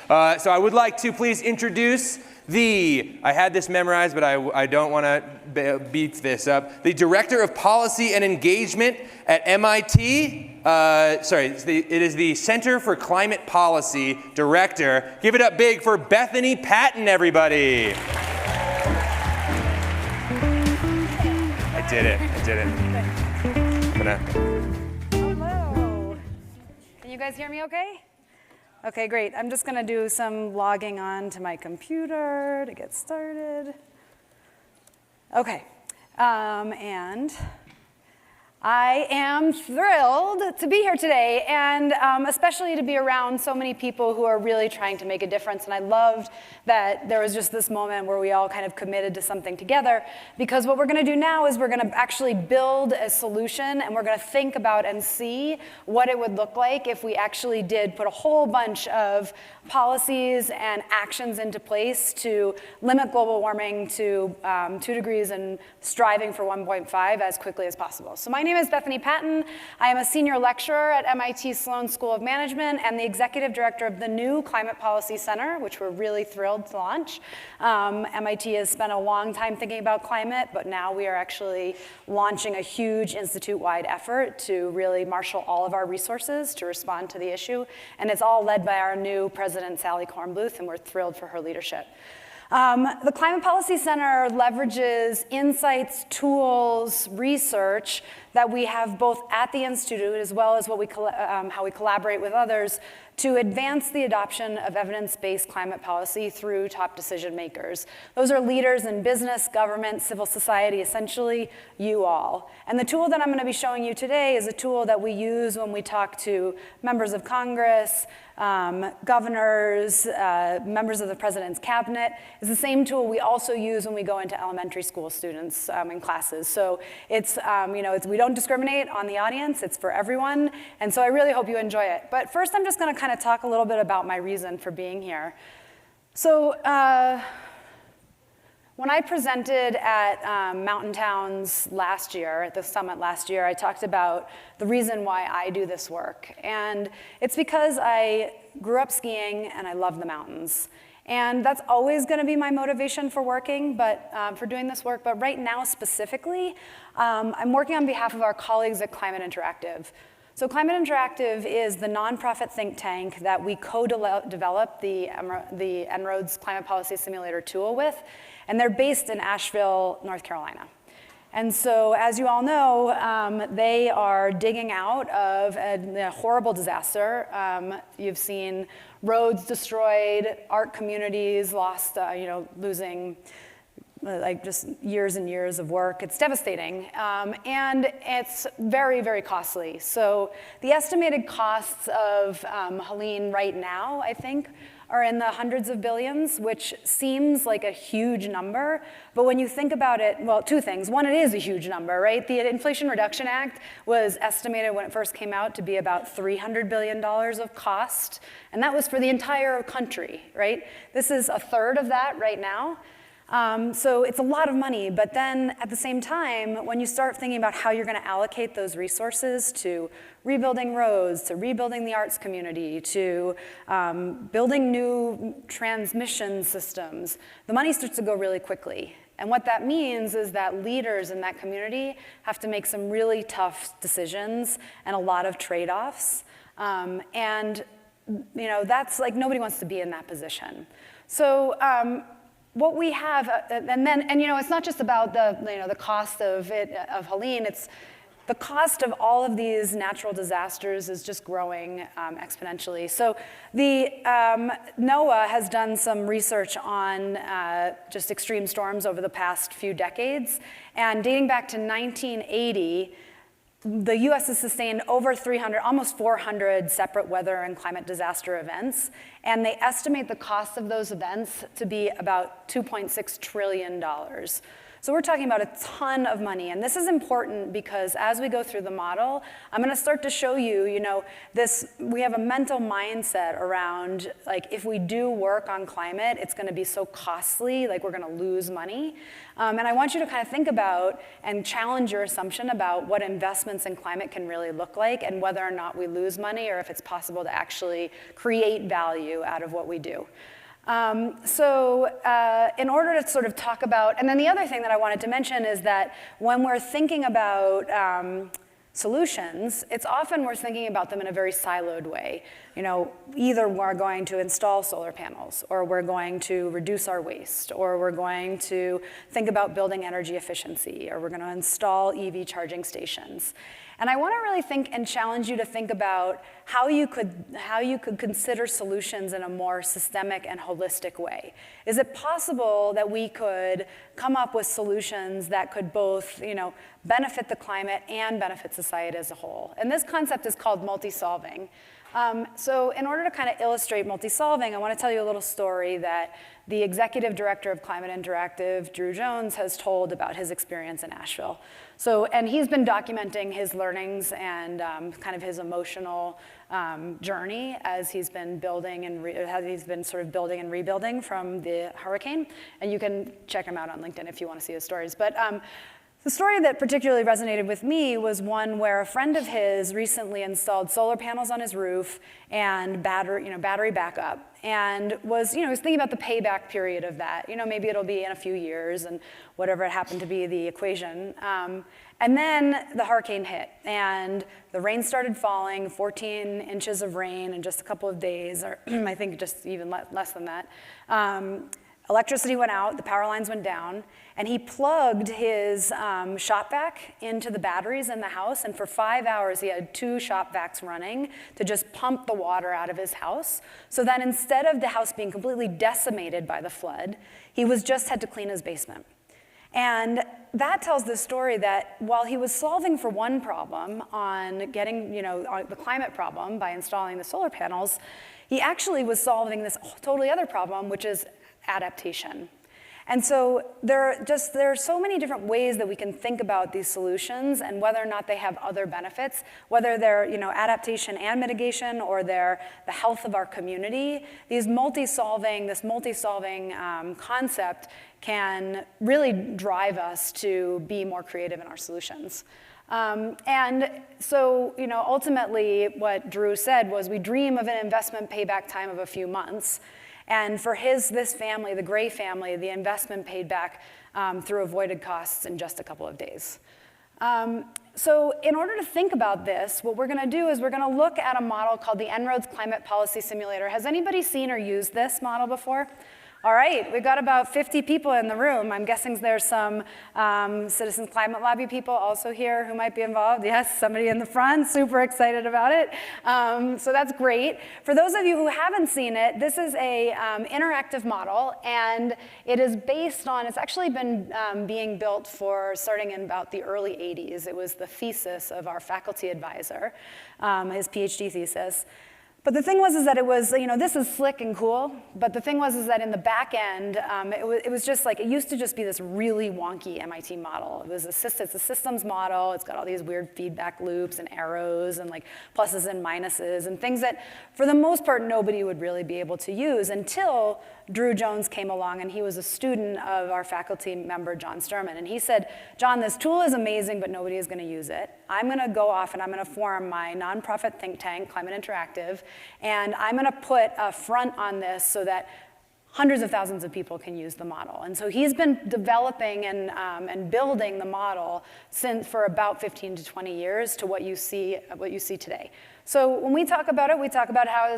So I would like to please introduce I had this memorized, but I don't want to beat this up, the Director of Policy and Engagement at MIT. It is the Center for Climate Policy Director. Give it up big for Bethany Patten, everybody. I did it. Hello. Can you guys hear me okay? Okay, great. I'm just going to do some logging on to my computer to get started. Okay, and I am thrilled to be here today, and especially to be around so many people who are really trying to make a difference. And I loved that there was just this moment where we all kind of committed to something together, because what we're going to do now is we're going to actually build a solution, and we're going to think about and see what it would look like if we actually did put a whole bunch of policies and actions into place to limit global warming to 2 degrees and striving for 1.5 as quickly as possible. So my name is Bethany Patten. I am a senior lecturer at MIT Sloan School of Management and the executive director of the new Climate Policy Center, which we're really thrilled to launch. MIT has spent a long time thinking about climate, but now we are actually launching a huge institute-wide effort to really marshal all of our resources to respond to the issue. And it's all led by our new president, Sally Kornbluth, and we're thrilled for her leadership. The Climate Policy Center leverages insights, tools, research that we have both at the Institute as well as how we collaborate with others to advance the adoption of evidence-based climate policy through top decision makers. Those are leaders in business, government, civil society, essentially you all. And the tool that I'm going to be showing you today is a tool that we use when we talk to members of Congress, governors, members of the president's cabinet. It's the same tool we also use when we go into elementary school students in classes. So it's, we don't discriminate on the audience. It's for everyone. And so I really hope you enjoy it. But first, I'm just going to kind of talk a little bit about my reason for being here. So when I presented at Mountain Towns last year, at the summit last year, I talked about the reason why I do this work. And it's because I grew up skiing and I love the mountains. And that's always going to be my motivation for working, for doing this work. But right now specifically, I'm working on behalf of our colleagues at Climate Interactive. So Climate Interactive is the nonprofit think tank that we co-developed the En-ROADS Climate Policy Simulator tool with. And they're based in Asheville, North Carolina. And so, as you all know, they are digging out of a horrible disaster. You've seen roads destroyed, art communities lost, losing just years and years of work. It's devastating, and it's very, very costly. So the estimated costs of Helene right now, I think, are in the hundreds of billions, which seems like a huge number. But when you think about it, well, 2 things. One, it is a huge number, right? The Inflation Reduction Act was estimated when it first came out to be about $300 billion of cost. And that was for the entire country, right? This is a third of that right now. So it's a lot of money, but then at the same time, when you start thinking about how you're going to allocate those resources to rebuilding roads, to rebuilding the arts community, to building new transmission systems, the money starts to go really quickly. And what that means is that leaders in that community have to make some really tough decisions and a lot of trade-offs. That's like nobody wants to be in that position. So what we have, it's not just about the cost of Helene. It's the cost of all of these natural disasters is just growing exponentially. So the NOAA has done some research on just extreme storms over the past few decades, and dating back to 1980. The US has sustained over 300, almost 400 separate weather and climate disaster events, and they estimate the cost of those events to be about $2.6 trillion. So we're talking about a ton of money, and this is important because as we go through the model, I'm going to start to show you, we have a mental mindset around, like, if we do work on climate, it's going to be so costly, like we're going to lose money. And I want you to kind of think about and challenge your assumption about what investments in climate can really look like and whether or not we lose money or if it's possible to actually create value out of what we do. In order to sort of talk about, and then the other thing that I wanted to mention is that when we're thinking about solutions, it's often we're thinking about them in a very siloed way. Either we're going to install solar panels, or we're going to reduce our waste, or we're going to think about building energy efficiency, or we're going to install EV charging stations. And I want to really think and challenge you to think about how you could consider solutions in a more systemic and holistic way. Is it possible that we could come up with solutions that could both, benefit the climate and benefit society as a whole? And this concept is called multi-solving. So in order to kind of illustrate multi-solving, I want to tell you a little story that the executive director of Climate Interactive, Drew Jones, has told about his experience in Asheville. And he's been documenting his learnings and kind of his emotional journey as he's been building and sort of building and rebuilding from the hurricane. And you can check him out on LinkedIn if you want to see his stories. But the story that particularly resonated with me was one where a friend of his recently installed solar panels on his roof and battery backup, and was thinking about the payback period of that. Maybe it'll be in a few years, and whatever it happened to be the equation. And then the hurricane hit, and the rain started falling, 14 inches of rain in just a couple of days, or I think just even less than that. Electricity went out, the power lines went down, and he plugged his shop vac into the batteries in the house, and for 5 hours he had 2 shop vacs running to just pump the water out of his house, so that instead of the house being completely decimated by the flood, he just had to clean his basement. And that tells the story that while he was solving for one problem on getting, the climate problem by installing the solar panels, he actually was solving this totally other problem, which is adaptation. And so there are so many different ways that we can think about these solutions and whether or not they have other benefits, whether they're adaptation and mitigation or they're the health of our community. This multi-solving concept can really drive us to be more creative in our solutions. And so, ultimately what Drew said was we dream of an investment payback time of a few months. And for this family, the Gray family, the investment paid back through avoided costs in just a couple of days. So in order to think about this, what we're going to do is we're going to look at a model called the En-ROADS Climate Policy Simulator. Has anybody seen or used this model before? All right, we've got about 50 people in the room. I'm guessing there's some Citizens Climate Lobby people also here who might be involved. Yes, somebody in the front, super excited about it. So that's great. For those of you who haven't seen it, this is a interactive model, and it is based on, it's actually been being built starting in about the early 80s. It was the thesis of our faculty advisor, his PhD thesis. But the thing was that it was, this is slick and cool, but the thing was that in the back end, it was just like, it used to just be this really wonky MIT model. It's a systems model. It's got all these weird feedback loops and arrows and like pluses and minuses and things that, for the most part, nobody would really be able to use until Drew Jones came along, and he was a student of our faculty member, John Sturman. And he said, John, this tool is amazing, but nobody is going to use it. I'm going to go off and I'm going to form my nonprofit think tank, Climate Interactive, and I'm going to put a front on this so that hundreds of thousands of people can use the model. And so he's been developing and building the model for about 15 to 20 years to what you see today. So when we talk about it, we talk about how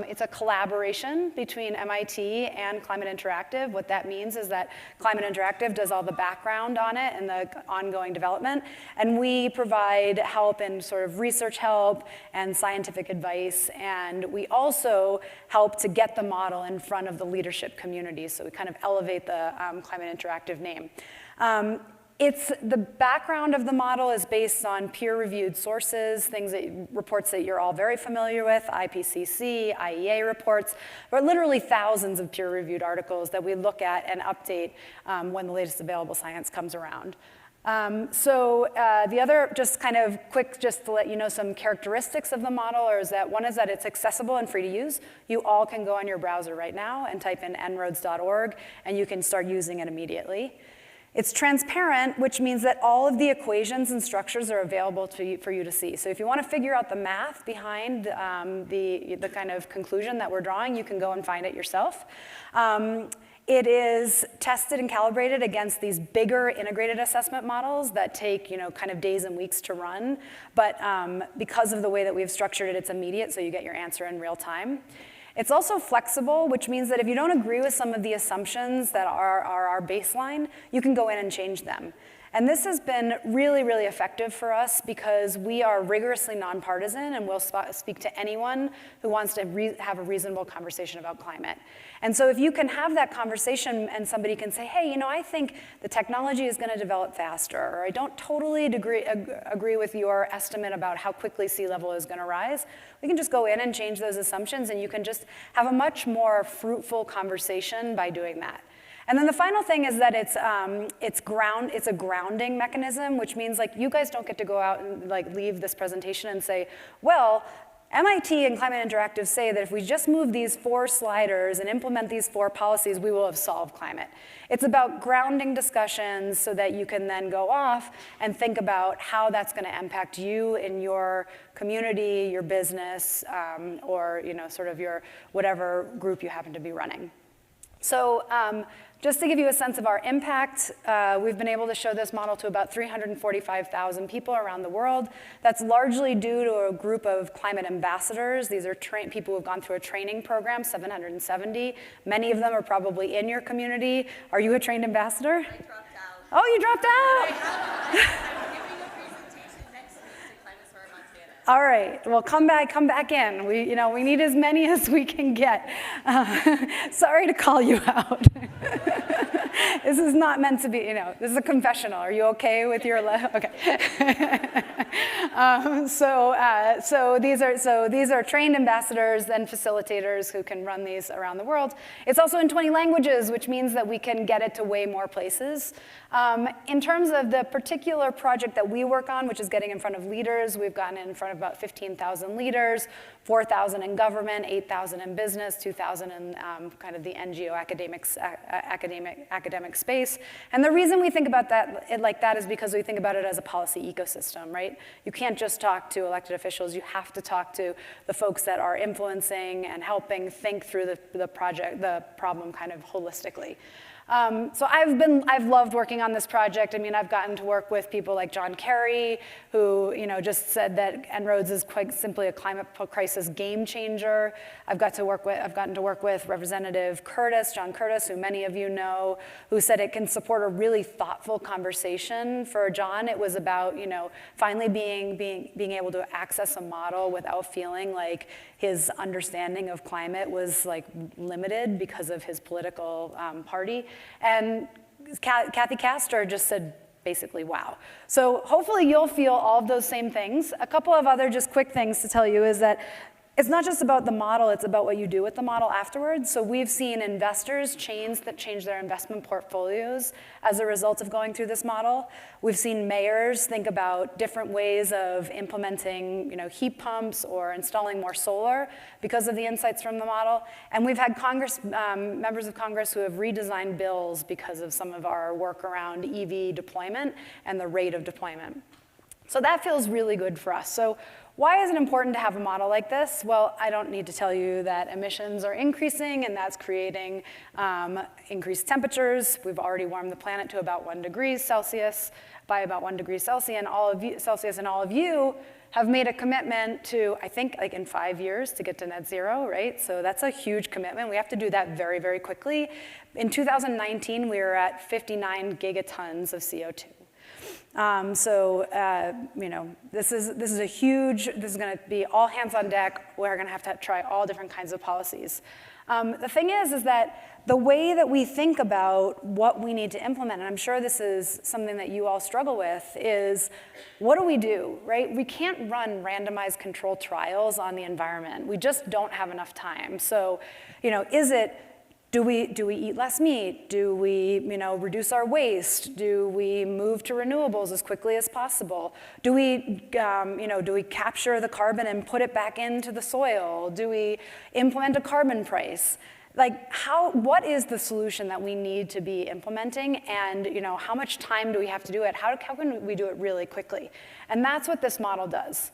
it's a collaboration between MIT and Climate Interactive. What that means is that Climate Interactive does all the background on it and the ongoing development, and we provide help and sort of research help and scientific advice, and we also help to get the model in front of the leadership community, so we kind of elevate the Climate Interactive name. The background of the model is based on peer-reviewed sources, reports that you're all very familiar with, IPCC, IEA reports, or literally thousands of peer-reviewed articles that we look at and update when the latest available science comes around. The other, just kind of quick, just to let you know some characteristics of the model, is that one is that it's accessible and free to use. You all can go on your browser right now and type in enroads.org, and you can start using it immediately. It's transparent, which means that all of the equations and structures are available for you to see. So if you want to figure out the math behind the kind of conclusion that we're drawing, you can go and find it yourself. It is tested and calibrated against these bigger integrated assessment models that take kind of days and weeks to run. But because of the way that we've structured it, it's immediate, so you get your answer in real time. It's also flexible, which means that if you don't agree with some of the assumptions that are our baseline, you can go in and change them. And this has been really, really effective for us because we are rigorously nonpartisan and we'll speak to anyone who wants to have a reasonable conversation about climate. And so if you can have that conversation and somebody can say, hey, I think the technology is going to develop faster, or I don't totally agree with your estimate about how quickly sea level is going to rise, we can just go in and change those assumptions, and you can just have a much more fruitful conversation by doing that. And then the final thing is that it's a grounding mechanism, which means you guys don't get to go out and leave this presentation and say, well, MIT and Climate Interactive say that if we just move these 4 sliders and implement these 4 policies, we will have solved climate. It's about grounding discussions so that you can then go off and think about how that's going to impact you in your community, your business, or sort of your whatever group you happen to be running. So just to give you a sense of our impact, we've been able to show this model to about 345,000 people around the world. That's largely due to a group of climate ambassadors. These are people who have gone through a training program, 770. Many of them are probably in your community. Are you a trained ambassador? I dropped out. Oh, you dropped out! I'm giving a presentation next week to Climate Soar Montana. All right, well, come back in. We need as many as we can get. Sorry to call you out. This is not meant to be, this is a confessional. Are you okay with your, okay. So these are trained ambassadors and facilitators who can run these around the world. It's also in 20 languages, which means that we can get it to way more places. In terms of the particular project that we work on, which is getting in front of leaders, we've gotten in front of about 15,000 leaders, 4,000 in government, 8,000 in business, 2,000 in kind of the NGO academic space. And the reason we think about it like that is because we think about it as a policy ecosystem, right? You can't just talk to elected officials. You have to talk to the folks that are influencing and helping think through the problem kind of holistically. So I've loved working on this project. I mean, I've gotten to work with people like John Kerry, who just said that En-ROADS is quite simply a climate crisis game changer. I've gotten to work with Representative John Curtis, who many of you know, who said it can support a really thoughtful conversation. For John, it was about finally being able to access a model without feeling like his understanding of climate was limited because of his political party. And Kathy Castor just said, basically, wow. So hopefully you'll feel all of those same things. A couple of other just quick things to tell you is that it's not just about the model, it's about what you do with the model afterwards. So we've seen investors change their investment portfolios as a result of going through this model. We've seen mayors think about different ways of implementing heat pumps or installing more solar because of the insights from the model. And we've had members of Congress who have redesigned bills because of some of our work around EV deployment and the rate of deployment. So that feels really good for us. So why is it important to have a model like this? Well, I don't need to tell you that emissions are increasing, and that's creating increased temperatures. We've already warmed the planet to about 1 degree Celsius, by about 1 degree Celsius, and all of you have made a commitment to, I think, in 5 years to get to net zero, right? So that's a huge commitment. We have to do that very, very quickly. In 2019, we were at 59 gigatons of CO2. This is a huge, this is going to be all hands on deck. We're going to have to try all different kinds of policies. The thing is that the way that we think about what we need to implement, and I'm sure this is something that you all struggle with, is what do, right? We can't run randomized controlled trials on the environment. We just don't have enough time. So, is it, do we eat less meat? Do we, reduce our waste? Do we move to renewables as quickly as possible? Do we capture the carbon and put it back into the soil? Do we implement a carbon price? Like, what is the solution that we need to be implementing, and how much time do we have to do it? How can we do it really quickly? And that's what this model does.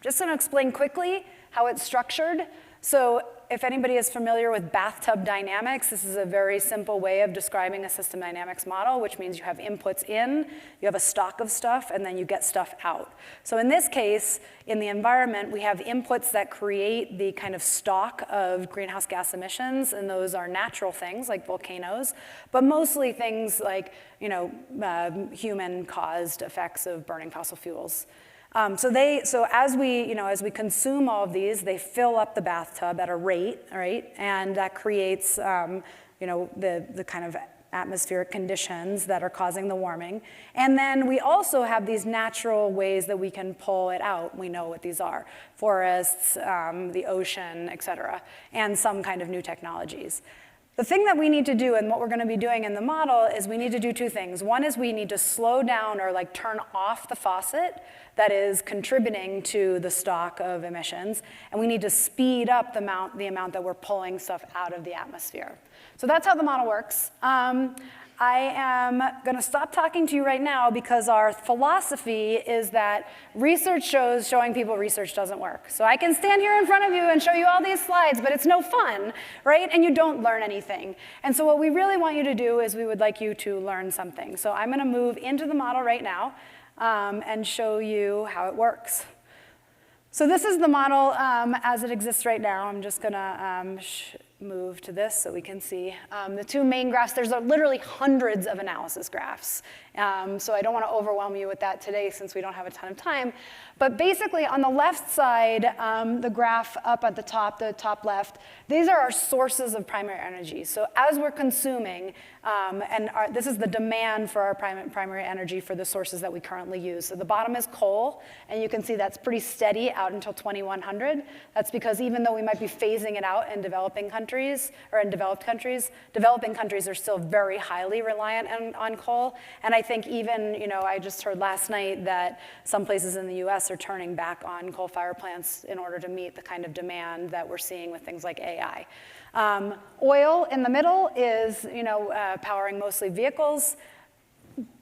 Just going to explain quickly how it's structured. So if anybody is familiar with bathtub dynamics, this is a very simple way of describing a system dynamics model, which means you have inputs in, you have a stock of stuff, and then you get stuff out. So in this case, in the environment, we have inputs that create the kind of stock of greenhouse gas emissions, and those are natural things like volcanoes, but mostly things like human-caused effects of burning fossil fuels. So as we consume all of these, they fill up the bathtub at a rate, right? And that creates, the kind of atmospheric conditions that are causing the warming. And then we also have these natural ways that we can pull it out. We know what these are: forests, the ocean, et cetera, and some kind of new technologies. The thing that we need to do, and what we're going to be doing in the model, is we need to do two things. One is we need to slow down or turn off the faucet that is contributing to the stock of emissions, and we need to speed up the amount that we're pulling stuff out of the atmosphere. So that's how the model works. I am going to stop talking to you right now because our philosophy is that research showing people research doesn't work. So I can stand here in front of you and show you all these slides, but it's no fun, right? And you don't learn anything. And so what we really want you to do is we would like you to learn something. So I'm going to move into the model right now and show you how it works. So this is the model as it exists right now. I'm just going to move to this so we can see the two main graphs. There's literally hundreds of analysis graphs. So I don't want to overwhelm you with that today since we don't have a ton of time. But basically on the left side, the graph up at the top left, these are our sources of primary energy. So as we're consuming, this is the demand for our primary energy for the sources that we currently use. So the bottom is coal, and you can see that's pretty steady out until 2100. That's because even though we might be phasing it out in developing countries, or in developed countries are still very highly reliant on coal. And I think even, I just heard last night that some places in the US are turning back on coal-fired plants in order to meet the kind of demand that we're seeing with things like AI. Oil in the middle is, powering mostly vehicles.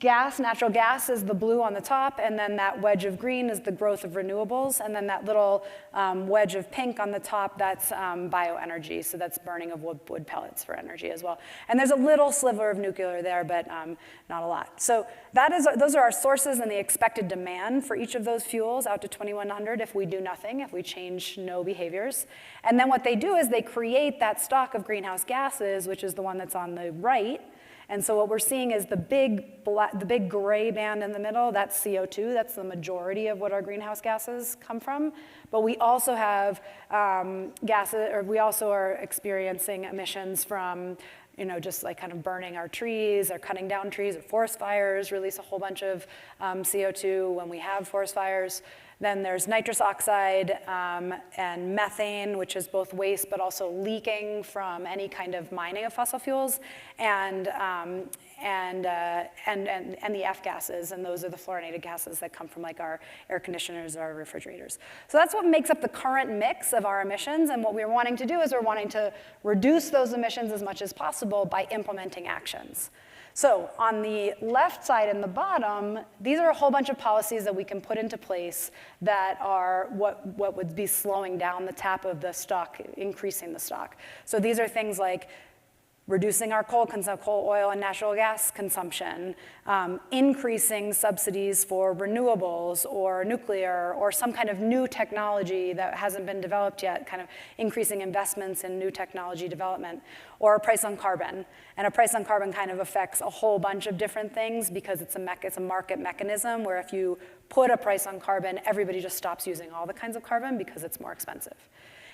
Natural gas is the blue on the top, and then that wedge of green is the growth of renewables, and then that little wedge of pink on the top, that's bioenergy, so that's burning of wood pellets for energy as well. And there's a little sliver of nuclear there, but not a lot. So those are our sources and the expected demand for each of those fuels out to 2100 if we do nothing, if we change no behaviors. And then what they do is they create that stock of greenhouse gases, which is the one that's on the right. And so what we're seeing is the big gray band in the middle, that's CO2. That's the majority of what our greenhouse gases come from. But we also have gases, or we also are experiencing emissions from, just like kind of burning our trees or cutting down trees, or forest fires release a whole bunch of CO2 when we have forest fires. Then there's nitrous oxide and methane, which is both waste but also leaking from any kind of mining of fossil fuels, and the F gases, and those are the fluorinated gases that come from like our air conditioners or our refrigerators. So that's what makes up the current mix of our emissions, and what we're wanting to do is we're wanting to reduce those emissions as much as possible by implementing actions. So on the left side and the bottom, these are a whole bunch of policies that we can put into place that are what would be slowing down the tap of the stock, increasing the stock. So these are things like reducing our coal, oil, and natural gas consumption, increasing subsidies for renewables or nuclear or some kind of new technology that hasn't been developed yet, kind of increasing investments in new technology development, or a price on carbon. And a price on carbon kind of affects a whole bunch of different things because it's a market mechanism where if you put a price on carbon, everybody just stops using all the kinds of carbon because it's more expensive.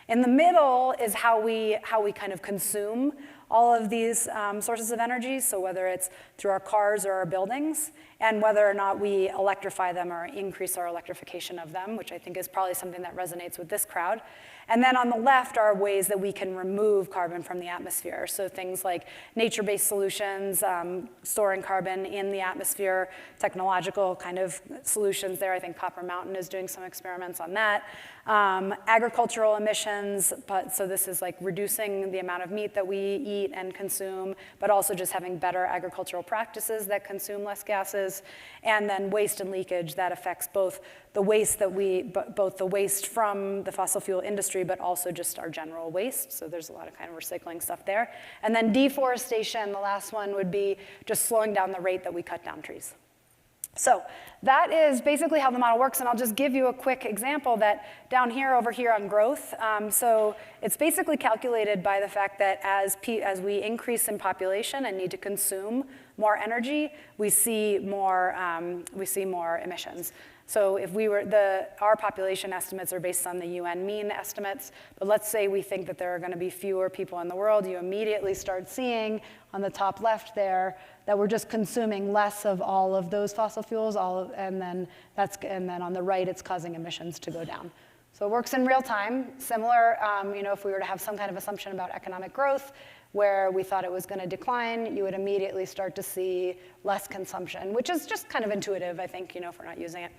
In the middle is how we kind of consume all of these sources of energy, so whether it's through our cars or our buildings, and whether or not we electrify them or increase our electrification of them, which I think is probably something that resonates with this crowd. And then on the left are ways that we can remove carbon from the atmosphere. So things like nature-based solutions, storing carbon in the atmosphere, technological kind of solutions there. I think Copper Mountain is doing some experiments on that. Agricultural emissions, so this is like reducing the amount of meat that we eat and consume, but also just having better agricultural practices that consume less gases. And then waste and leakage that affects both the waste both the waste from the fossil fuel industry, but also just our general waste. So there's a lot of kind of recycling stuff there. And then deforestation, the last one would be just slowing down the rate that we cut down trees. So that is basically how the model works, and I'll just give you a quick example that down here, over here on growth, so it's basically calculated by the fact that as we increase in population and need to consume more energy, we see more emissions. So if our population estimates are based on the UN mean estimates, but let's say we think that there are going to be fewer people in the world, you immediately start seeing on the top left there that we're just consuming less of all of those fossil fuels, and then on the right it's causing emissions to go down. So it works in real time. Similar, if we were to have some kind of assumption about economic growth, where we thought it was going to decline, you would immediately start to see less consumption, which is just kind of intuitive, I think, if we're not using it.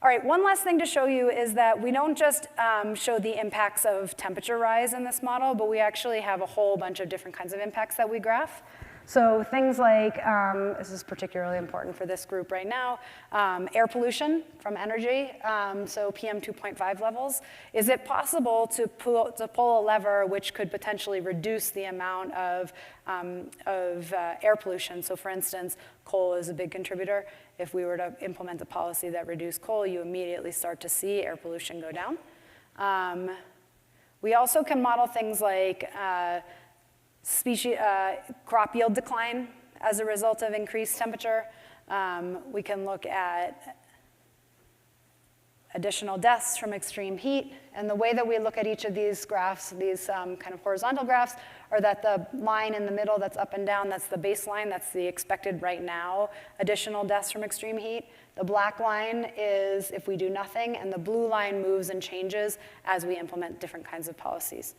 All right, one last thing to show you is that we don't just show the impacts of temperature rise in this model, but we actually have a whole bunch of different kinds of impacts that we graph. So things like, this is particularly important for this group right now, air pollution from energy, so PM 2.5 levels. Is it possible to pull a lever which could potentially reduce the amount of air pollution? So for instance, coal is a big contributor. If we were to implement a policy that reduced coal, you immediately start to see air pollution go down. We also can model things like crop yield decline as a result of increased temperature. We can look at additional deaths from extreme heat. And the way that we look at each of these graphs, these kind of horizontal graphs, are that the line in the middle that's up and down, that's the baseline, that's the expected right now additional deaths from extreme heat. The black line is if we do nothing, and the blue line moves and changes as we implement different kinds of policies.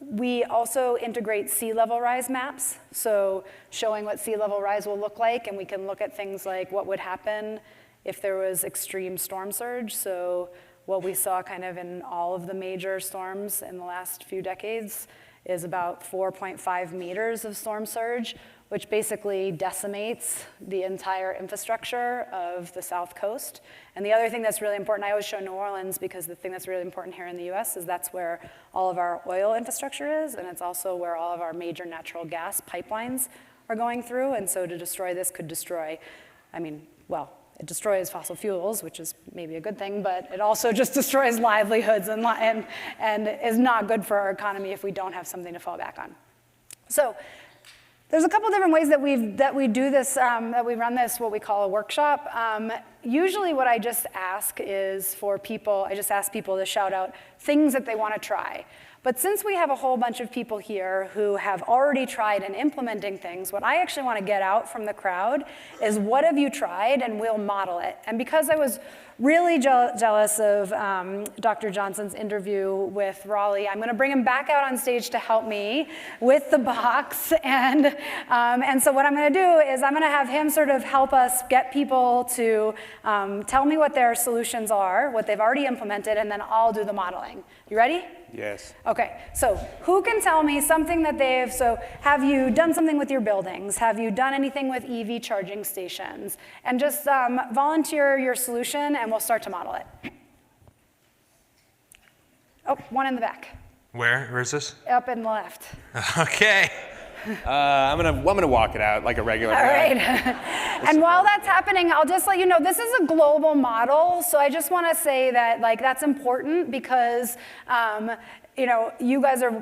We also integrate sea level rise maps, so showing what sea level rise will look like, and we can look at things like what would happen if there was extreme storm surge. So what we saw kind of in all of the major storms in the last few decades is about 4.5 meters of storm surge, which basically decimates the entire infrastructure of the South Coast. And the other thing that's really important, I always show New Orleans because the thing that's really important here in the US is that's where all of our oil infrastructure is, and it's also where all of our major natural gas pipelines are going through. And so to destroy this could destroy, it destroys fossil fuels, which is maybe a good thing, but it also just destroys livelihoods and is not good for our economy if we don't have something to fall back on. So there's a couple different ways that we do this, that we run this, what we call a workshop. Usually what I just ask is I just ask people to shout out things that they want to try. But since we have a whole bunch of people here who have already tried and implementing things, what I actually want to get out from the crowd is what have you tried, and we'll model it. And because I was really jealous of Dr. Johnson's interview with Raleigh, I'm going to bring him back out on stage to help me with the box. And so what I'm going to do is I'm going to have him sort of help us get people to tell me what their solutions are, what they've already implemented, and then I'll do the modeling. You ready? Yes. Okay, so who can tell me something that so have you done something with your buildings? Have you done anything with EV charging stations? And just volunteer your solution and we'll start to model it. Oh, one in the back. Where is this? Up in the left. Okay. I'm gonna walk it out like a regular All guy. right. And while that's happening, I'll just let you know, this is a global model, so I just want to say that that's important because you guys are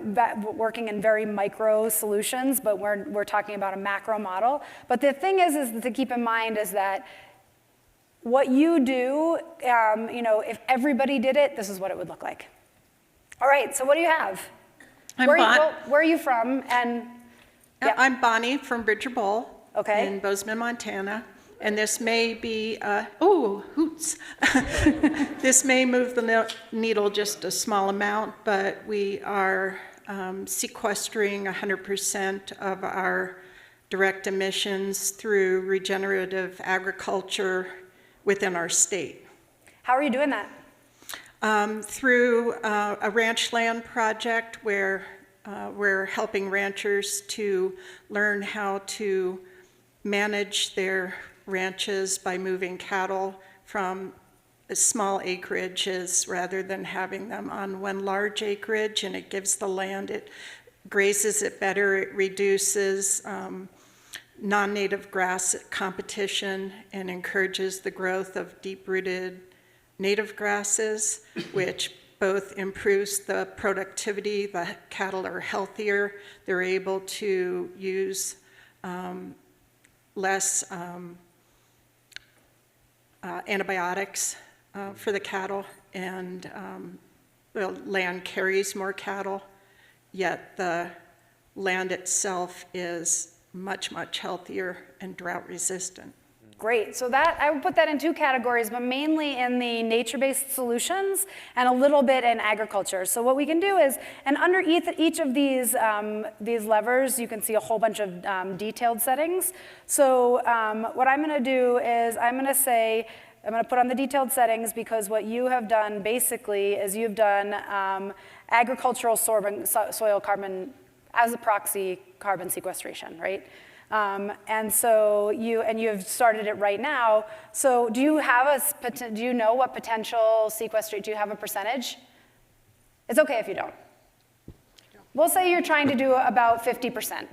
working in very micro solutions, but we're talking about a macro model. But the thing is to keep in mind is that what you do, if everybody did it, this is what it would look like. All right, so what do you have? I'm where, Bon- where are you from? And yeah. I'm Bonnie from Bridger Bowl Okay. in Bozeman, Montana. And this may be, oh, hoots. This may move the needle just a small amount, but we are sequestering 100% of our direct emissions through regenerative agriculture within our state. How are you doing that? Through a ranch land project where we're helping ranchers to learn how to manage their ranches by moving cattle from small acreages rather than having them on one large acreage, and it gives the land, it grazes it better, it reduces non-native grass competition and encourages the growth of deep-rooted native grasses, which both improves the productivity, the cattle are healthier, they're able to use less antibiotics for the cattle, and the land carries more cattle, yet the land itself is much, much healthier and drought resistant. Great, so that, I would put that in two categories, but mainly in the nature-based solutions and a little bit in agriculture. So what we can do is, and under each of these levers, you can see a whole bunch of detailed settings. So what I'm gonna do is I'm gonna put on the detailed settings because what you have done basically is you've done agricultural soil carbon as a proxy carbon sequestration, right? And so you've started it right now. So do you know what potential sequestration, do you have a percentage? It's okay if you don't. We'll say you're trying to do about 50%.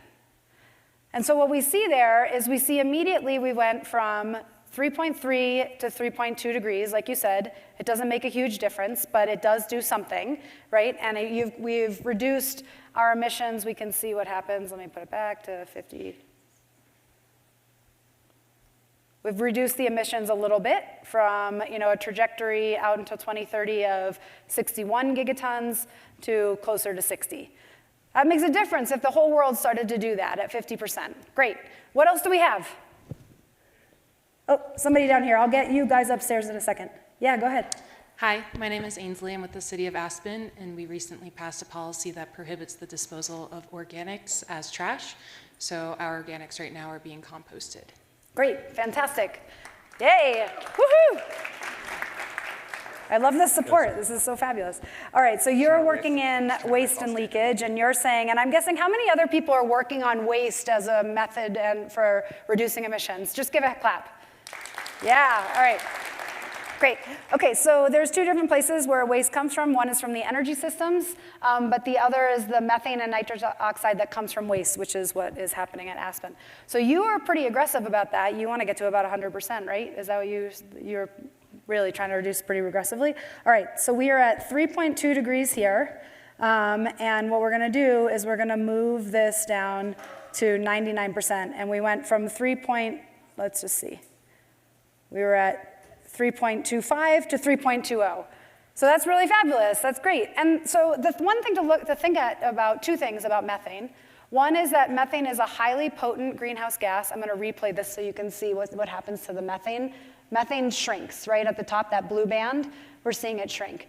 And so what we see there is we see immediately we went from 3.3 to 3.2 degrees, like you said. It doesn't make a huge difference, but it does do something, right? And we've reduced our emissions. We can see what happens. Let me put it back to 50. We've reduced the emissions a little bit from a trajectory out until 2030 of 61 gigatons to closer to 60. That makes a difference if the whole world started to do that at 50%. Great. What else do we have? Oh, somebody down here. I'll get you guys upstairs in a second. Yeah, go ahead. Hi, my name is Ainsley. I'm with the City of Aspen, and we recently passed a policy that prohibits the disposal of organics as trash. So our organics right now are being composted. Great, fantastic. Yay, woohoo! I love this support, this is so fabulous. All right, so you're working in waste and leakage, and you're saying, and I'm guessing how many other people are working on waste as a method and for reducing emissions? Just give a clap. Yeah, all right. Great. Okay, so there's two different places where waste comes from. One is from the energy systems, but the other is the methane and nitrous oxide that comes from waste, which is what is happening at Aspen. So you are pretty aggressive about that. You want to get to about 100%, right? Is that what you're really trying to reduce pretty aggressively? All right, so we are at 3.2 degrees here, and what we're going to do is we're going to move this down to 99%, and we went from let's just see. We were at 3.25 to 3.20. So that's really fabulous, that's great. And so the one thing to think at about, two things about methane. One is that methane is a highly potent greenhouse gas. I'm gonna replay this so you can see what happens to the methane. Methane shrinks, right at the top, that blue band, we're seeing it shrink.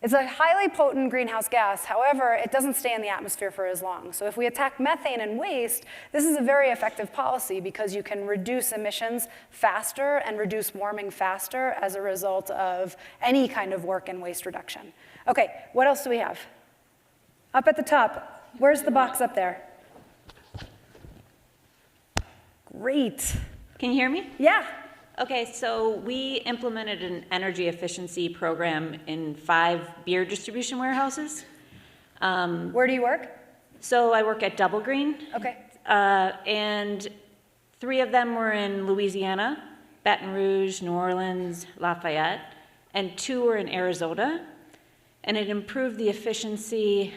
It's a highly potent greenhouse gas. However, it doesn't stay in the atmosphere for as long. So if we attack methane and waste, this is a very effective policy because you can reduce emissions faster and reduce warming faster as a result of any kind of work in waste reduction. Okay, what else do we have? Up at the top, where's the box up there? Great. Can you hear me? Yeah. Okay, so we implemented an energy efficiency program in 5 beer distribution warehouses. Where do you work? So I work at Double Green. Okay. And 3 of them were in Louisiana, Baton Rouge, New Orleans, Lafayette, and 2 were in Arizona. And it improved the efficiency.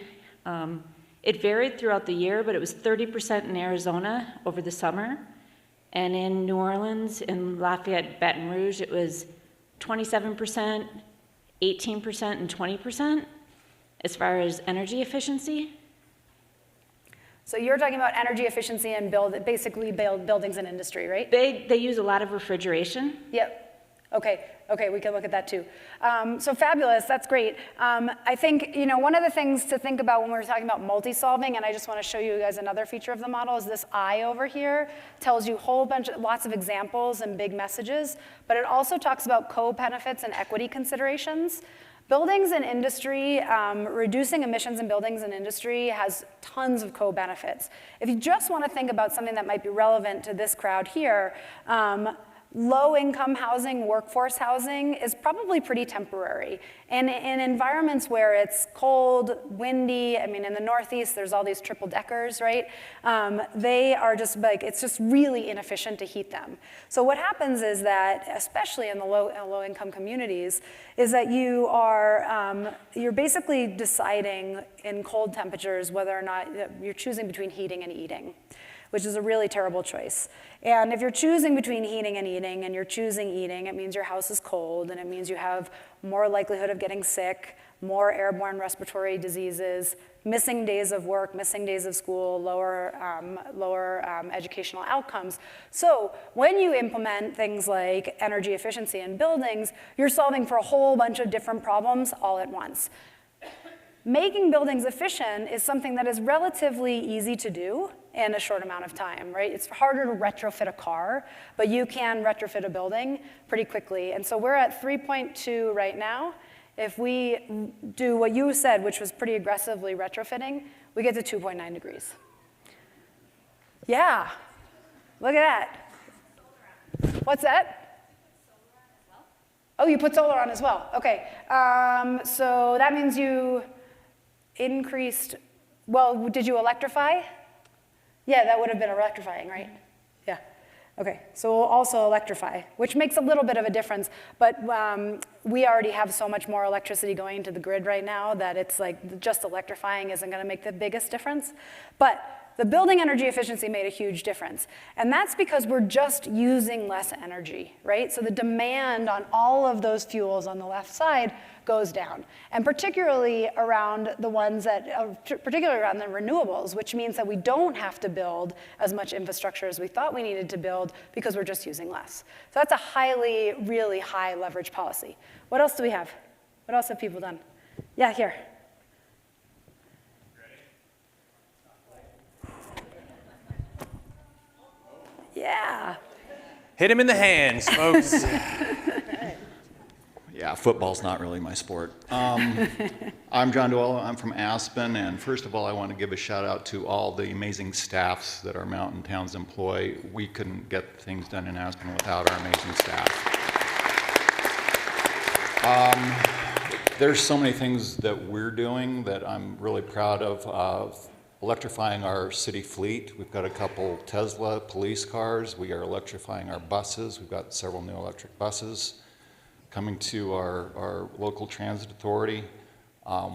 It varied throughout the year, but it was 30% in Arizona over the summer. And in New Orleans, in Lafayette, Baton Rouge, it was 27%, 18%, and 20%. As far as energy efficiency, So you're talking about energy efficiency and basically buildings and industry, right? they use a lot of refrigeration. Yep. Okay, we can look at that too. So fabulous, that's great. I think, one of the things to think about when we're talking about multi-solving, and I just want to show you guys another feature of the model, is this eye over here tells you lots of examples and big messages, but it also talks about co-benefits and equity considerations. Buildings and industry, reducing emissions in buildings and industry has tons of co-benefits. If you just want to think about something that might be relevant to this crowd here, low-income housing, workforce housing is probably pretty temporary. And in environments where it's cold, windy, I mean, in the Northeast, there's all these triple deckers, right? They are just it's just really inefficient to heat them. So what happens is that, especially in the low-income communities, is that you're basically deciding in cold temperatures whether or not you're choosing between heating and eating, which is a really terrible choice. And if you're choosing between heating and eating, and you're choosing eating, it means your house is cold, and it means you have more likelihood of getting sick, more airborne respiratory diseases, missing days of work, missing days of school, lower educational outcomes. So when you implement things like energy efficiency in buildings, you're solving for a whole bunch of different problems all at once. Making buildings efficient is something that is relatively easy to do in a short amount of time, right? It's harder to retrofit a car, but you can retrofit a building pretty quickly. And so we're at 3.2 right now. If we do what you said, which was pretty aggressively retrofitting, we get to 2.9 degrees. Yeah, look at that. What's that? Oh, you put solar on as well. Okay, so that means you increased, well, did you electrify? Yeah, that would have been electrifying, right? Yeah. Okay, so we'll also electrify, which makes a little bit of a difference, but we already have so much more electricity going into the grid right now that it's like just electrifying isn't going to make the biggest difference. But the building energy efficiency made a huge difference. And that's because we're just using less energy, right? So the demand on all of those fuels on the left side goes down. And particularly around the ones that, particularly around the renewables, which means that we don't have to build as much infrastructure as we thought we needed to build because we're just using less. So that's a really high leverage policy. What else do we have? What else have people done? Yeah, here. Yeah. Hit him in the hands, folks. Yeah, football's not really my sport. I'm John Doyle, I'm from Aspen, and first of all, I want to give a shout out to all the amazing staffs that our mountain towns employ. We couldn't get things done in Aspen without our amazing staff. There's so many things that we're doing that I'm really proud of. Electrifying our city fleet. We've got a couple Tesla police cars. We are electrifying our buses. We've got several new electric buses coming to our local transit authority.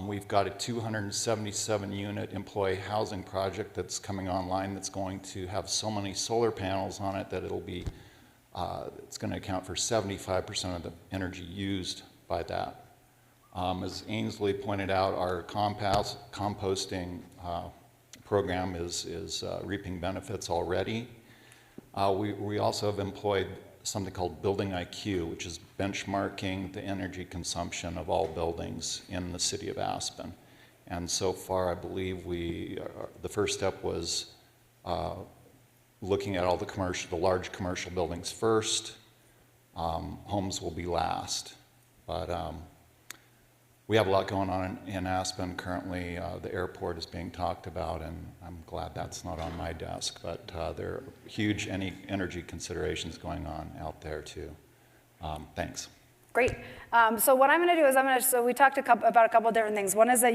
We've got a 277 unit employee housing project that's coming online that's going to have so many solar panels on it that it'll be, it's going to account for 75% of the energy used by that. As Ainsley pointed out, our composting program is reaping benefits already. We also have employed something called Building IQ, which is benchmarking the energy consumption of all buildings in the city of Aspen. And so far, I believe the first step was looking at all the large commercial buildings first. Homes will be last. But we have a lot going on in Aspen currently. The airport is being talked about, and I'm glad that's not on my desk, but there are huge energy considerations going on out there too. Thanks. Great. So what I'm going to do is so we talked about a couple of different things. One is that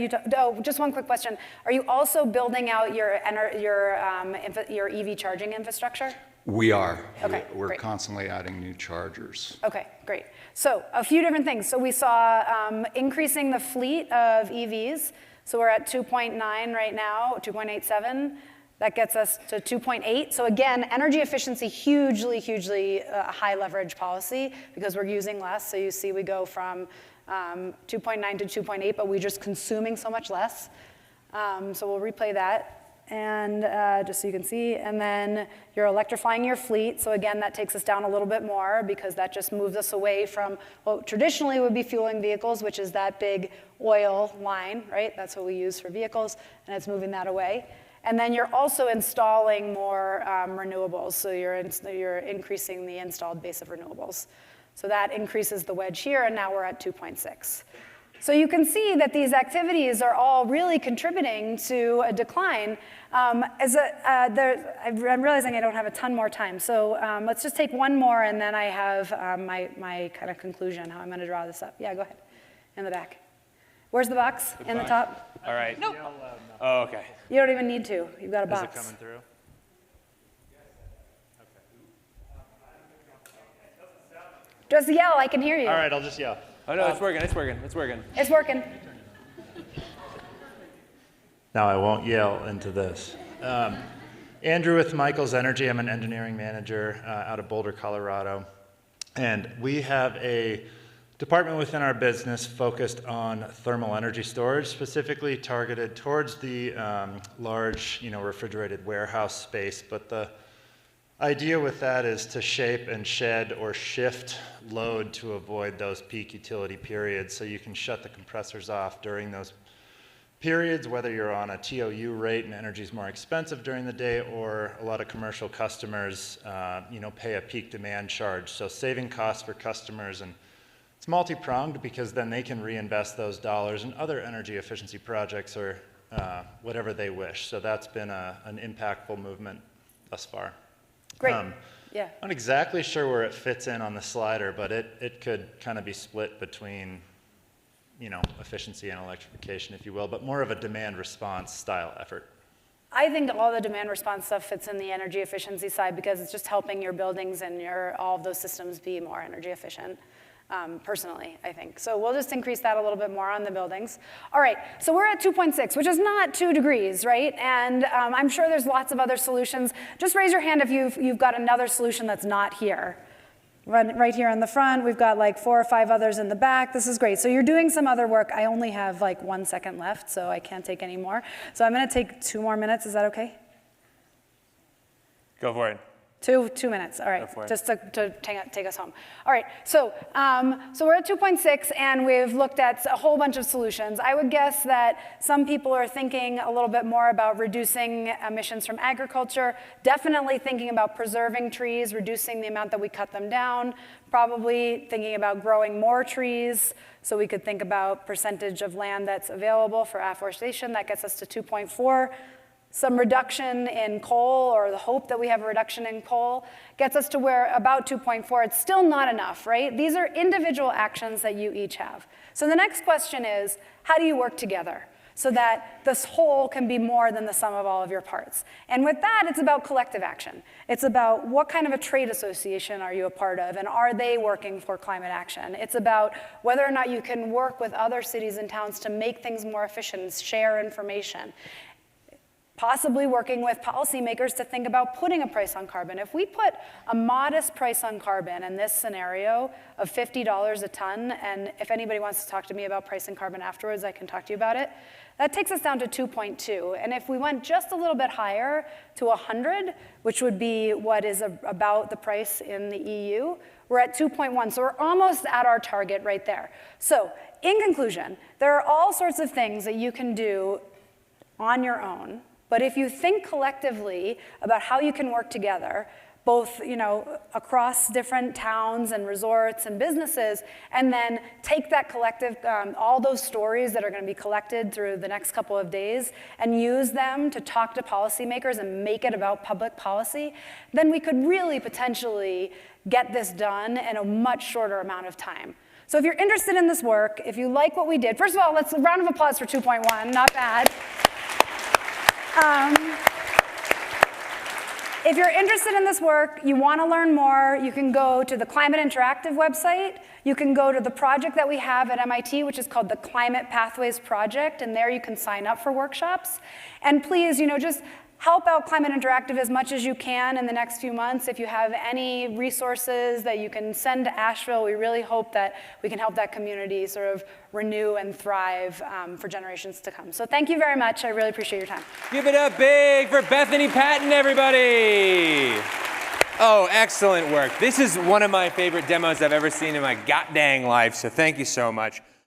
just one quick question. Are you also building out your EV charging infrastructure? We are. Okay, We're great. Constantly adding new chargers. Okay, great. So a few different things. So we saw increasing the fleet of EVs. So we're at 2.9 right now, 2.87. That gets us to 2.8. So again, energy efficiency, hugely high leverage policy because we're using less. So you see we go from 2.9 to 2.8, but we're just consuming so much less. So we'll replay that. And just so you can see, and then you're electrifying your fleet. So again, that takes us down a little bit more because that just moves us away from what traditionally would be fueling vehicles, which is that big oil line, right? That's what we use for vehicles, and it's moving that away. And then you're also installing more renewables. So you're increasing the installed base of renewables. So that increases the wedge here, and now we're at 2.6. So you can see that these activities are all really contributing to a decline. I'm realizing I don't have a ton more time, so let's just take one more, and then I have my kind of conclusion, how I'm going to draw this up. Yeah, go ahead, in the back. Where's the box? In the top? All right. Nope. Oh, okay. You don't even need to. You've got a box. Is it coming through? Just yell, I can hear you. All right, I'll just yell. Oh, no, it's working, it's working, it's working. It's working. Now I won't yell into this. Andrew with Michael's Energy. I'm an engineering manager out of Boulder, Colorado. And we have a department within our business focused on thermal energy storage, specifically targeted towards the large, refrigerated warehouse space. But the idea with that is to shape and shed or shift load to avoid those peak utility periods, so you can shut the compressors off during those periods, whether you're on a TOU rate and energy is more expensive during the day, or a lot of commercial customers pay a peak demand charge. So saving costs for customers, and it's multi-pronged because then they can reinvest those dollars in other energy efficiency projects or whatever they wish. So that's been an impactful movement thus far. Great. Yeah. I'm not exactly sure where it fits in on the slider, but it could kind of be split between, efficiency and electrification, if you will, but more of a demand response style effort. I think all the demand response stuff fits in the energy efficiency side because it's just helping your buildings and all of those systems be more energy efficient. Personally, I think. So we'll just increase that a little bit more on the buildings. All right, so we're at 2.6, which is not 2 degrees, right? And I'm sure there's lots of other solutions. Just raise your hand if you've got another solution that's not here. Right here in the front, we've got like 4 or 5 others in the back. This is great. So you're doing some other work. I only have like 1 second left, so I can't take any more. So I'm going to take 2 more minutes. Is that okay? Go for it. 2 minutes, all right, just to take us home. All right, so we're at 2.6, and we've looked at a whole bunch of solutions. I would guess that some people are thinking a little bit more about reducing emissions from agriculture, definitely thinking about preserving trees, reducing the amount that we cut them down, probably thinking about growing more trees, so we could think about percentage of land that's available for afforestation. That gets us to 2.4. Some reduction in coal, or the hope that we have a reduction in coal, gets us to where about 2.4. It's still not enough, right? These are individual actions that you each have. So the next question is, how do you work together so that this whole can be more than the sum of all of your parts? And with that, it's about collective action. It's about what kind of a trade association are you a part of, and are they working for climate action? It's about whether or not you can work with other cities and towns to make things more efficient, share information. Possibly working with policymakers to think about putting a price on carbon. If we put a modest price on carbon in this scenario of $50 a ton, and if anybody wants to talk to me about pricing carbon afterwards, I can talk to you about it, that takes us down to 2.2. And if we went just a little bit higher to 100, which would be what is about the price in the EU, we're at 2.1. So we're almost at our target right there. So in conclusion, there are all sorts of things that you can do on your own. But if you think collectively about how you can work together, both across different towns and resorts and businesses, and then take that collective, all those stories that are going to be collected through the next couple of days, and use them to talk to policymakers and make it about public policy, then we could really potentially get this done in a much shorter amount of time. So if you're interested in this work, if you like what we did, first of all, let's round of applause for 2.1, not bad. If you're interested in this work, you want to learn more, you can go to the Climate Interactive website. You can go to the project that we have at MIT, which is called the Climate Pathways Project, and there you can sign up for workshops. And please, just help out Climate Interactive as much as you can in the next few months. If you have any resources that you can send to Asheville, we really hope that we can help that community sort of renew and thrive for generations to come. So thank you very much. I really appreciate your time. Give it up big for Bethany Patten, everybody. Oh, excellent work. This is one of my favorite demos I've ever seen in my god dang life, so thank you so much.